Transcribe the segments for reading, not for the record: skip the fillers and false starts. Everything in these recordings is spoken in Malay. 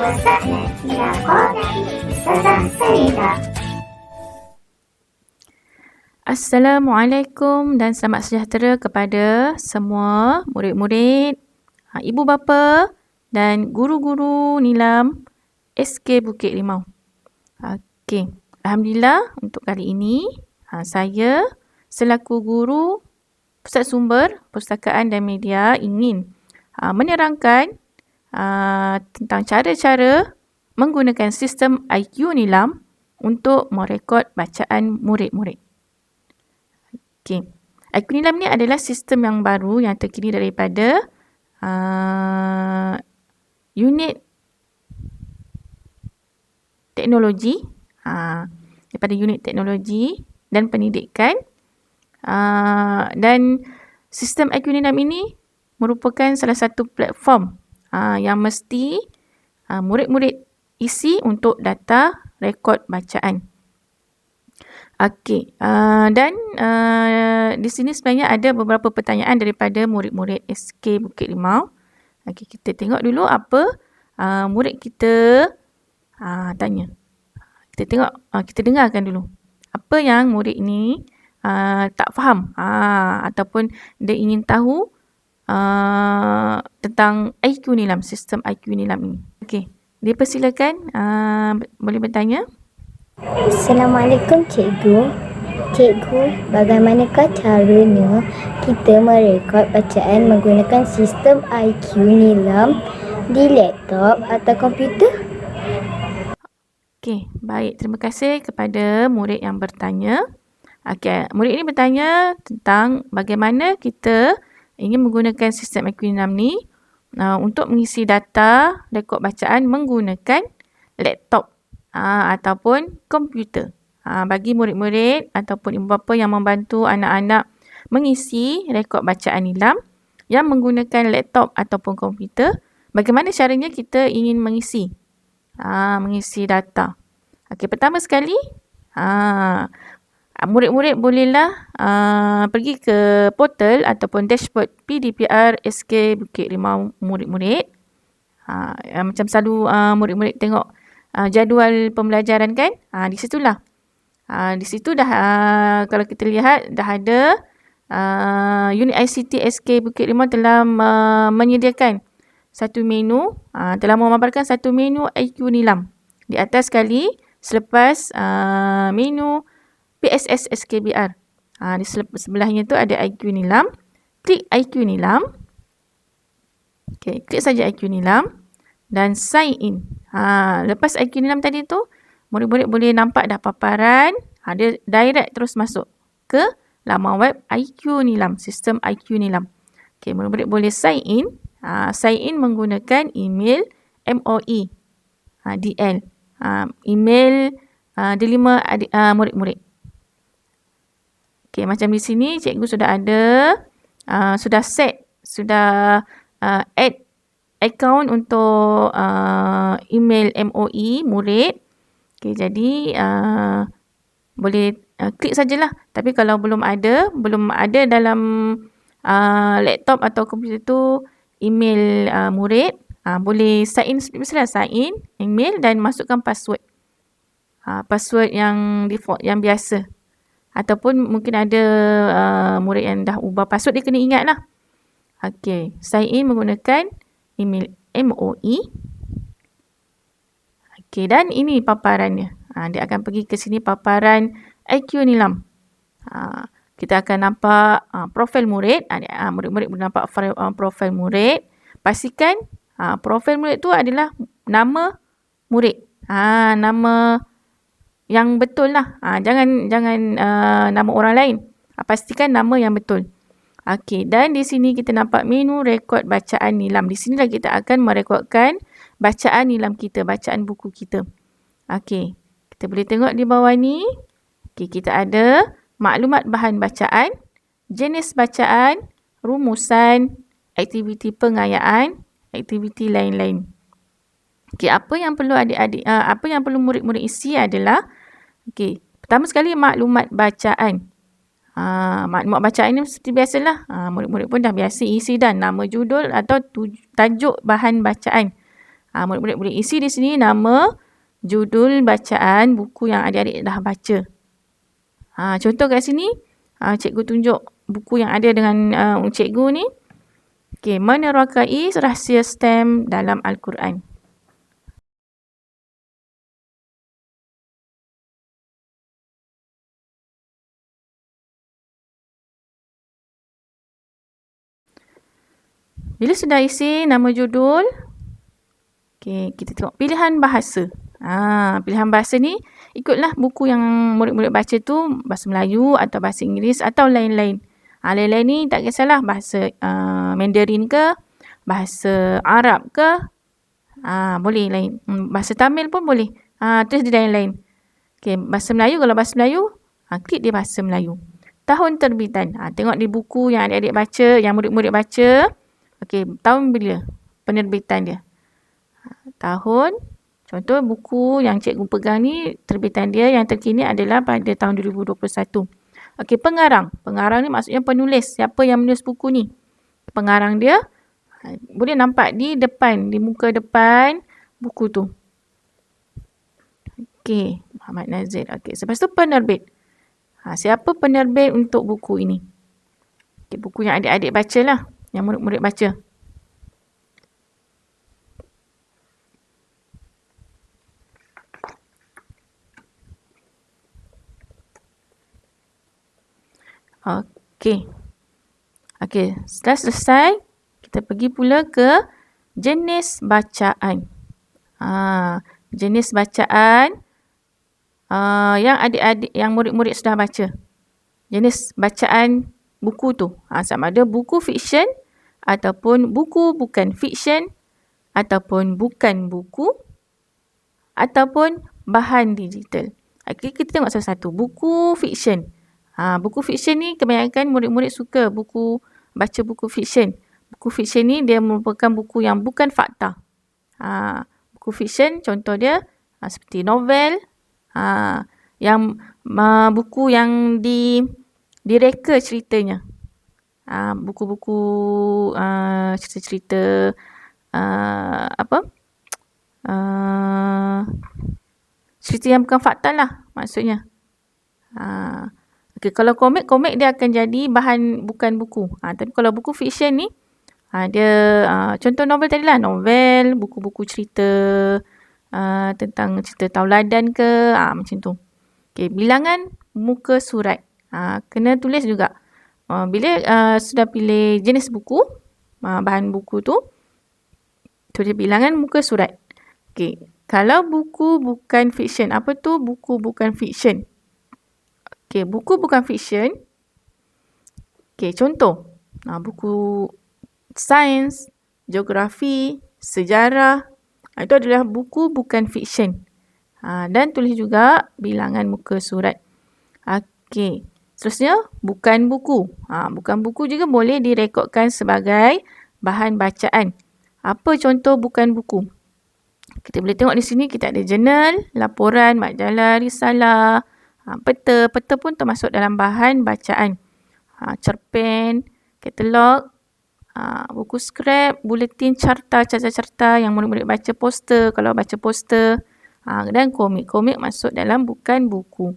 وسهلا إلى قناة أستاذة سعيدة. Assalamualaikum dan selamat sejahtera kepada semua murid-murid, ibu bapa dan guru-guru Nilam SK Bukit Limau. Okey, alhamdulillah untuk kali ini saya selaku guru Pusat Sumber Perpustakaan dan Media ingin menerangkan tentang cara-cara menggunakan sistem IQ Nilam untuk merekod bacaan murid-murid. Okay. IQ Nilam ni adalah sistem yang baru yang terkini daripada unit teknologi, daripada unit teknologi dan pendidikan, dan sistem IQ Nilam ini merupakan salah satu platform yang mesti murid-murid isi untuk data rekod bacaan. Okey, dan di sini sebenarnya ada beberapa pertanyaan daripada murid-murid SK Bukit Limau. Okey, kita tengok dulu apa murid kita tanya. Kita dengarkan dulu. Apa yang murid ni tak faham ataupun dia ingin tahu tentang IQ Nilam, sistem IQ Nilam ini. Okey, dipersilakan boleh bertanya. Assalamualaikum cikgu. Cikgu, bagaimanakah caranya kita merekod bacaan menggunakan sistem IQ Nilam di laptop atau komputer? Okey, baik. Terima kasih kepada murid yang bertanya. Okey, murid ini bertanya tentang bagaimana kita ingin menggunakan sistem IQ Nilam ni untuk mengisi data rekod bacaan menggunakan laptop ataupun komputer. Bagi murid-murid ataupun ibu bapa yang membantu anak-anak mengisi rekod bacaan Nilam yang menggunakan laptop ataupun komputer, bagaimana caranya kita ingin mengisi data. Okey, pertama sekali murid-murid bolehlah pergi ke portal ataupun dashboard PDPR SK Bukit Limau murid-murid. Macam selalu murid-murid tengok jadual pembelajaran kan? Di situlah. Di situ dah kalau kita lihat dah ada unit ICT SK Bukit Limau telah menyediakan satu menu, telah memaparkan satu menu IQ Nilam. Di atas sekali selepas menu PSS SKBR. Di sebelahnya tu ada IQ Nilam. Klik IQ Nilam. Okey, klik saja IQ Nilam dan sign in. Lepas IQ Nilam tadi tu, murid-murid boleh nampak dah paparan, dia direct terus masuk ke laman web IQ Nilam, sistem IQ Nilam. Okey, murid-murid boleh sign in. Sign in menggunakan email MOE DL. Email delima murid-murid. Okey, macam di sini cikgu sudah ada, sudah add account untuk email MOE murid. Okey, jadi boleh klik sajalah. Tapi kalau belum ada dalam laptop atau komputer tu email murid, boleh sign in, sign in email dan masukkan password. Password yang default, yang biasa. Ataupun mungkin ada murid yang dah ubah password, dia kena ingat lah. Okey, sign in menggunakan email MOE. Okey, dan ini paparannya. Dia akan pergi ke sini paparan IQ Nilam. Kita akan nampak profil murid. Murid-murid boleh nampak profil murid. Pastikan profil murid tu adalah nama murid. Nama yang betul lah. Jangan nama orang lain. Pastikan nama yang betul. Okey, dan di sini kita nampak menu rekod bacaan Nilam. Di sinilah kita akan merekodkan bacaan Nilam kita, bacaan buku kita. Okey, kita boleh tengok di bawah ni. Okey, kita ada maklumat bahan bacaan, jenis bacaan, rumusan, aktiviti pengayaan, aktiviti lain-lain. Okey, apa yang perlu murid-murid isi adalah, okey, pertama sekali maklumat bacaan. Maklumat bacaan ni seperti biasalah. Murid-murid pun dah biasa isi dah nama judul atau tajuk bahan bacaan. Murid-murid boleh isi di sini nama, judul bacaan buku yang adik-adik dah baca. Contoh kat sini, cikgu tunjuk buku yang ada dengan cikgu ni. Okey, menerokai rahsia STEM dalam Al-Quran. Bila sudah isi nama judul, okay, kita tengok pilihan bahasa. Pilihan bahasa ni ikutlah buku yang murid-murid baca tu, bahasa Melayu atau bahasa Inggeris atau lain-lain. Lain-lain ni tak kisahlah, bahasa Mandarin ke, bahasa Arab ke, boleh lain. Bahasa Tamil pun boleh. Terus di lain-lain. Okay, bahasa Melayu, kalau bahasa Melayu, klik di bahasa Melayu. Tahun terbitan. Tengok di buku yang adik-adik baca, yang murid-murid baca. Okey, tahun bila penerbitan dia? Tahun, contoh buku yang cikgu pegang ni, terbitan dia yang terkini adalah pada tahun 2021. Okey, pengarang. Pengarang ni maksudnya penulis. Siapa yang menulis buku ni? Pengarang dia, boleh nampak di depan, di muka depan buku tu. Okey, Muhammad Nazir. Okey, lepas tu penerbit. Siapa penerbit untuk buku ini? Okey, buku yang adik-adik baca lah. Yang murid-murid baca. Okey. Okey, setelah selesai, kita pergi pula ke jenis bacaan. Jenis bacaan yang adik-adik, yang murid-murid sudah baca. Jenis bacaan buku tu. Sama ada buku fiksyen ataupun buku bukan fiksyen ataupun bukan buku ataupun bahan digital. Okay, kita tengok satu-satu. Buku fiksyen. Buku fiksyen ni kebanyakan murid-murid suka baca buku fiksyen. Buku fiksyen ni dia merupakan buku yang bukan fakta. Buku fiksyen contoh dia seperti novel, yang buku yang direka ceritanya. Buku-buku cerita-cerita cerita yang bukan fakta lah maksudnya. Okay, kalau komik dia akan jadi bahan bukan buku. Tapi kalau buku fiksyen ni, dia contoh novel tadi lah, novel, buku-buku cerita tentang cerita tauladan ke, macam tu. Okay, bilangan muka surat. Kena tulis juga. Bila sudah pilih jenis buku, bahan buku tu, tulis bilangan muka surat. Okay. Kalau buku bukan fiksyen, apa tu buku bukan fiksyen? Okay, buku bukan fiksyen. Okay, contoh. Buku sains, geografi, sejarah. Itu adalah buku bukan fiksyen. Dan tulis juga bilangan muka surat. Okay. Seterusnya, bukan buku. Bukan buku juga boleh direkodkan sebagai bahan bacaan. Apa contoh bukan buku? Kita boleh tengok di sini kita ada jurnal, laporan, majalah, risalah, peta. Peta pun termasuk dalam bahan bacaan. Cerpen, katalog, buku scrap, buletin, carta yang murid-murid baca, poster kalau baca poster, dan komik. Komik masuk dalam bukan buku.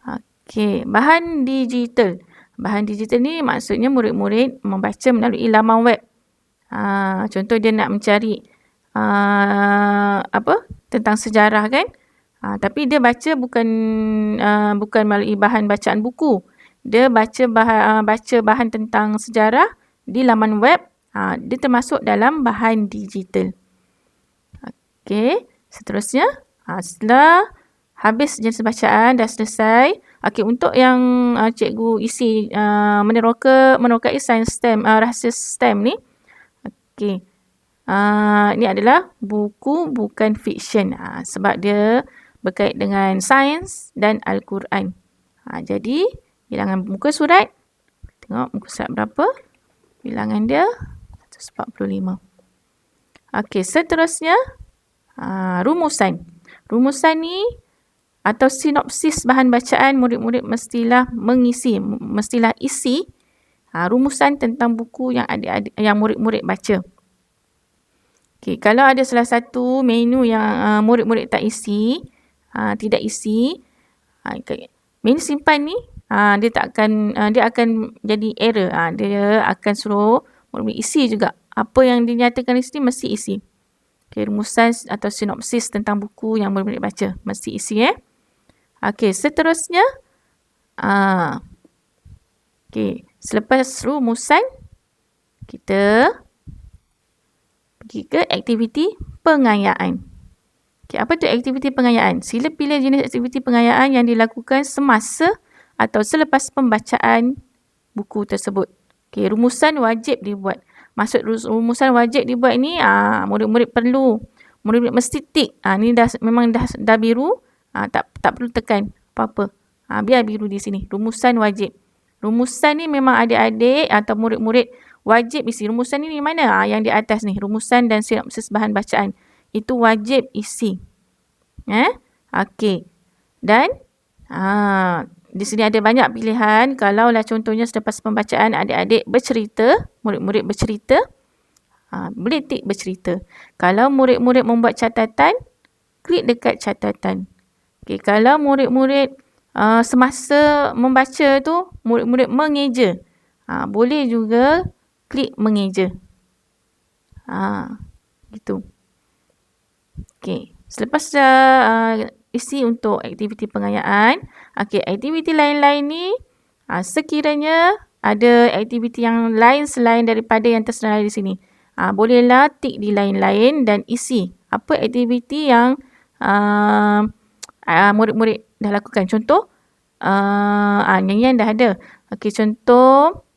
Okey, bahan digital. Bahan digital ni maksudnya murid-murid membaca melalui laman web. Contoh dia nak mencari tentang sejarah kan. Tapi dia baca bukan melalui bahan bacaan buku. Dia baca bahan tentang sejarah di laman web. Dia termasuk dalam bahan digital. Okey, seterusnya setelah habis jenis bacaan dah selesai. Okey, untuk yang cikgu isi menerokai sains STEM, rahsia STEM ni. Okey. Ni adalah buku bukan fiksyen. Sebab dia berkait dengan sains dan Al-Quran. Jadi, bilangan muka surat. Tengok muka surat berapa. Bilangan dia 145. Okey, seterusnya rumusan. Rumusan ni atau sinopsis bahan bacaan, murid-murid mestilah isi rumusan tentang buku yang murid-murid baca. Okay, kalau ada salah satu menu yang murid-murid tak isi, tidak isi, menu simpan ni dia akan jadi error. Dia akan suruh murid-murid isi juga. Apa yang dinyatakan di sini mesti isi. Okay, rumusan atau sinopsis tentang buku yang murid-murid baca mesti isi. Okay, seterusnya. Okay, selepas rumusan, kita pergi ke aktiviti pengayaan. Okay, apa tu aktiviti pengayaan? Sila pilih jenis aktiviti pengayaan yang dilakukan semasa atau selepas pembacaan buku tersebut. Okay, rumusan wajib dibuat. Maksud rumusan wajib dibuat ni, murid-murid perlu. Murid-murid mesti tik. Ni memang dah biru. Tak perlu tekan apa-apa. Biar biru di sini. Rumusan wajib. Rumusan ni memang adik-adik atau murid-murid wajib isi. Rumusan ni mana? Yang di atas ni. Rumusan dan sinopsis bahan bacaan. Itu wajib isi. Okey. Dan di sini ada banyak pilihan. Kalaulah contohnya selepas pembacaan adik-adik bercerita, murid-murid bercerita, boleh tik bercerita. Kalau murid-murid membuat catatan, klik dekat catatan. Okay, kalau murid-murid semasa membaca tu, murid-murid mengeja, boleh juga klik mengeja. Gitu. Okay. Selepas isi untuk aktiviti pengayaan, okay, aktiviti lain-lain ni, sekiranya ada aktiviti yang lain selain daripada yang tersedia di sini, bolehlah tik di lain-lain dan isi apa aktiviti yang murid-murid dah lakukan. Contoh, nyanyian dah ada. Okay, contoh,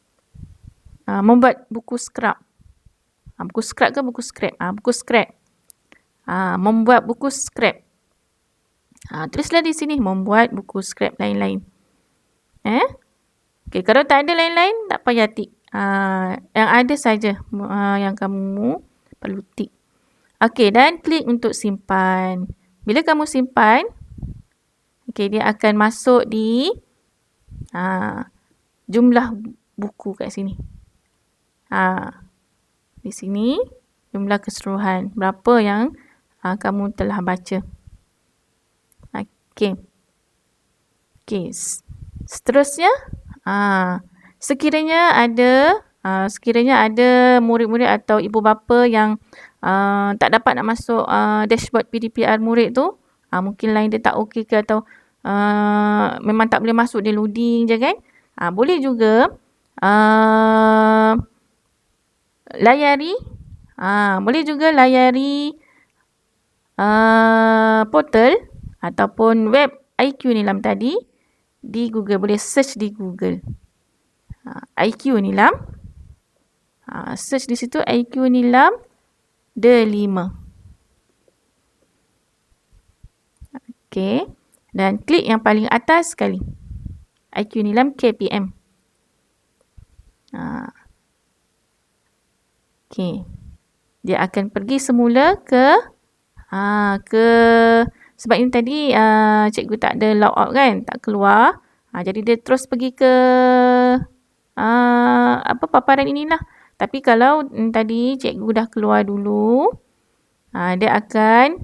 membuat buku scrap. Buku scrap ke buku scrap? Buku scrap. Membuat buku scrap. Tulislah di sini, membuat buku scrap lain-lain. Okay, kalau tak ada lain-lain, tak payah tik. Yang ada saja yang kamu perlu tik. Okay, dan klik untuk simpan. Bila kamu simpan, okay, dia akan masuk di jumlah buku kat sini. Di sini, jumlah keseluruhan. Berapa yang kamu telah baca. Okay. Okay. Seterusnya, sekiranya ada murid-murid atau ibu bapa yang tak dapat nak masuk dashboard PDPR murid tu, mungkin line dia tak okey ke atau memang tak boleh masuk, dia loading je kan. Boleh juga layari portal ataupun web IQ Nilam tadi di Google. Boleh search di Google. IQ Nilam. Search di situ IQ Nilam D5. Okay. Dan klik yang paling atas sekali. IQ Nilam KPM. Okay. Dia akan pergi semula ke sebab ini tadi cikgu tak ada log out kan, tak keluar. Jadi dia terus pergi ke paparan inilah. Tapi kalau tadi cikgu dah keluar dulu, dia akan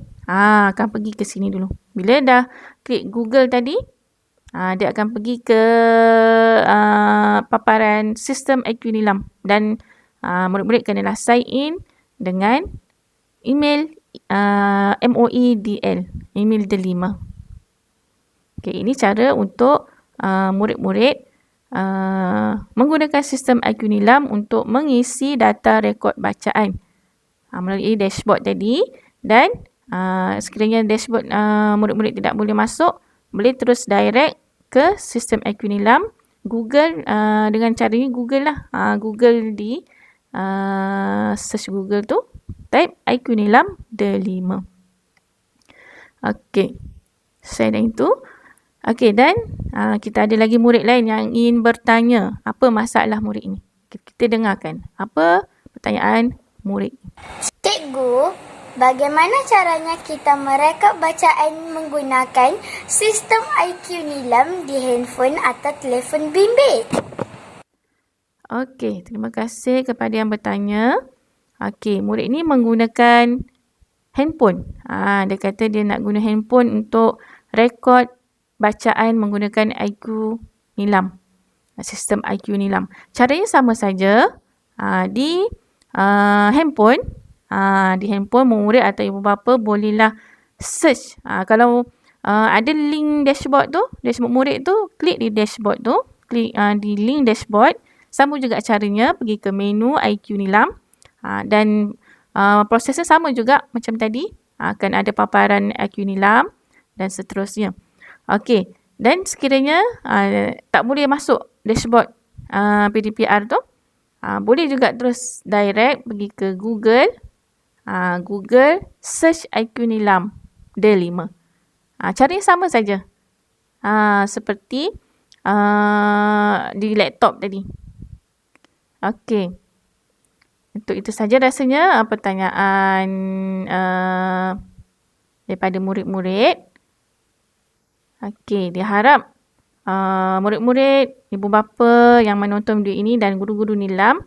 pergi ke sini dulu. Bila dah klik Google tadi, dia akan pergi ke paparan sistem IQ Nilam. Dan murid-murid kenalah sign in dengan email MOEDL, email D5. Okay, ini cara untuk murid-murid menggunakan sistem IQ Nilam untuk mengisi data rekod bacaan melalui dashboard tadi. Dan sekiranya dashboard murid-murid tidak boleh masuk, boleh terus direct ke sistem IQ Nilam. Google dengan cara ni, Google lah. Google di search Google tu, type IQ Nilam D5. Okey. Selain itu, okey, dan kita ada lagi murid lain yang ingin bertanya. Apa masalah murid ini? Kita dengarkan apa pertanyaan murid. Cikgu, bagaimana caranya kita merekod bacaan menggunakan sistem IQ Nilam di handphone atau telefon bimbit? Okey, terima kasih kepada yang bertanya. Okey, murid ni menggunakan handphone. Dia kata dia nak guna handphone untuk rekod bacaan menggunakan IQ Nilam. Sistem IQ Nilam. Caranya sama saja. Di handphone, murid atau ibu bapa bolehlah search. Kalau ada link dashboard tu, dashboard murid tu, klik di dashboard tu, klik di link dashboard. Sama juga caranya, pergi ke menu IQ Nilam. Dan prosesnya sama juga macam tadi. Akan ada paparan IQ Nilam dan seterusnya. Okey. Dan sekiranya tak boleh masuk dashboard PDPR tu, boleh juga terus direct pergi ke Google. Google search IQ Nilam D5. Caranya sama saja. Seperti di laptop tadi. Okey. Untuk itu saja rasanya pertanyaan daripada murid-murid. Okey, diharap murid-murid, ibu bapa yang menonton video ini dan guru-guru Nilam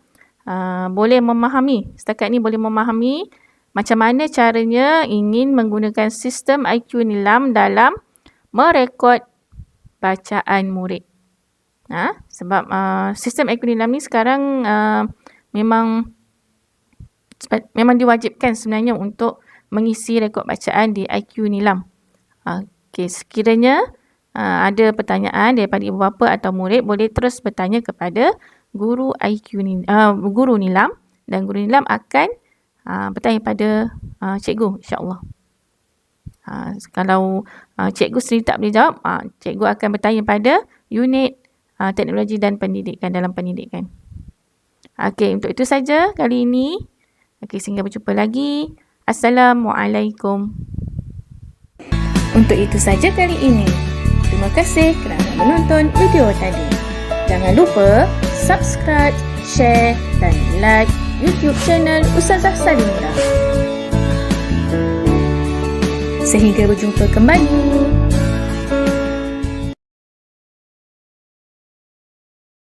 boleh memahami, setakat ni boleh memahami macam mana caranya ingin menggunakan sistem IQ Nilam dalam merekod bacaan murid. Sebab sistem IQ Nilam ni sekarang memang diwajibkan sebenarnya untuk mengisi rekod bacaan di IQ Nilam. Okey, sekiranya ada pertanyaan daripada ibu bapa atau murid, boleh terus bertanya kepada guru guru Nilam, dan guru Nilam akan bertanya pada cikgu, insya-Allah. Kalau cikgu sendiri tak boleh jawab, cikgu akan bertanya pada unit teknologi dan pendidikan dalam pendidikan. Okey, untuk itu saja kali ini. Okey, sehingga berjumpa lagi. Assalamualaikum. Untuk itu saja kali ini. Terima kasih kerana menonton video tadi. Jangan lupa subscribe, share dan like YouTube channel Ustazah Salinah. Sehingga berjumpa kembali.